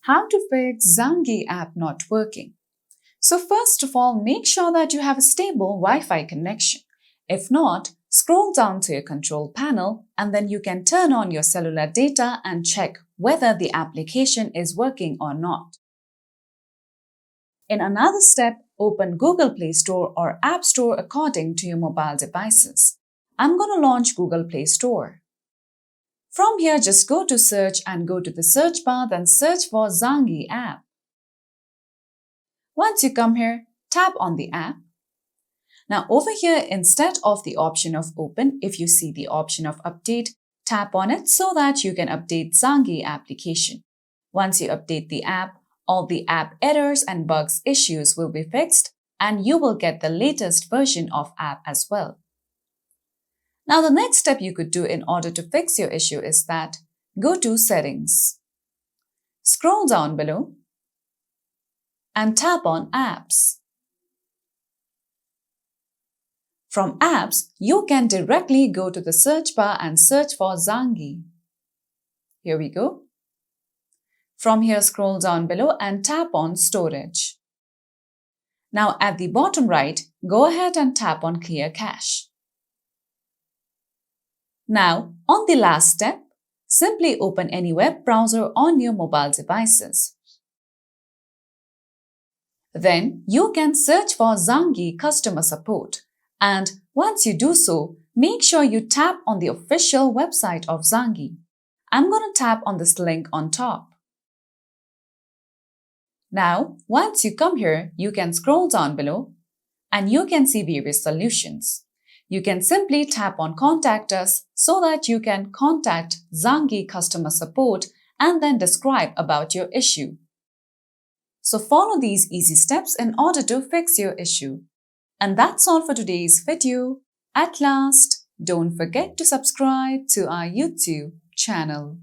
How to fix Zangi app not working. So first of all, make sure that you have a stable Wi-Fi connection. If not, scroll down to your control panel and then you can turn on your cellular data and check whether the application is working or not. In another step, open Google Play Store or App Store according to your mobile devices. I'm going to launch Google Play Store. From here, just go to search and go to the search bar, then search for Zangi app. Once you come here, tap on the app. Now over here, instead of the option of open, if you see the option of update, tap on it so that you can update Zangi application. Once you update the app, all the app errors and bugs issues will be fixed and you will get the latest version of app as well. Now the next step you could do in order to fix your issue is that go to settings. Scroll down below and tap on apps. From apps, you can directly go to the search bar and search for Zangi. Here we go. From here, scroll down below and tap on storage. Now at the bottom right, go ahead and tap on clear cache. Now, on the last step, simply open any web browser on your mobile devices. Then you can search for Zangi customer support. And once you do so, make sure you tap on the official website of Zangi. I'm going to tap on this link on top. Now, once you come here, you can scroll down below and you can see various solutions. You can simply tap on Contact Us so that you can contact Zangi customer support and then describe about your issue. So follow these easy steps in order to fix your issue. And that's all for today's video. At last, don't forget to subscribe to our YouTube channel.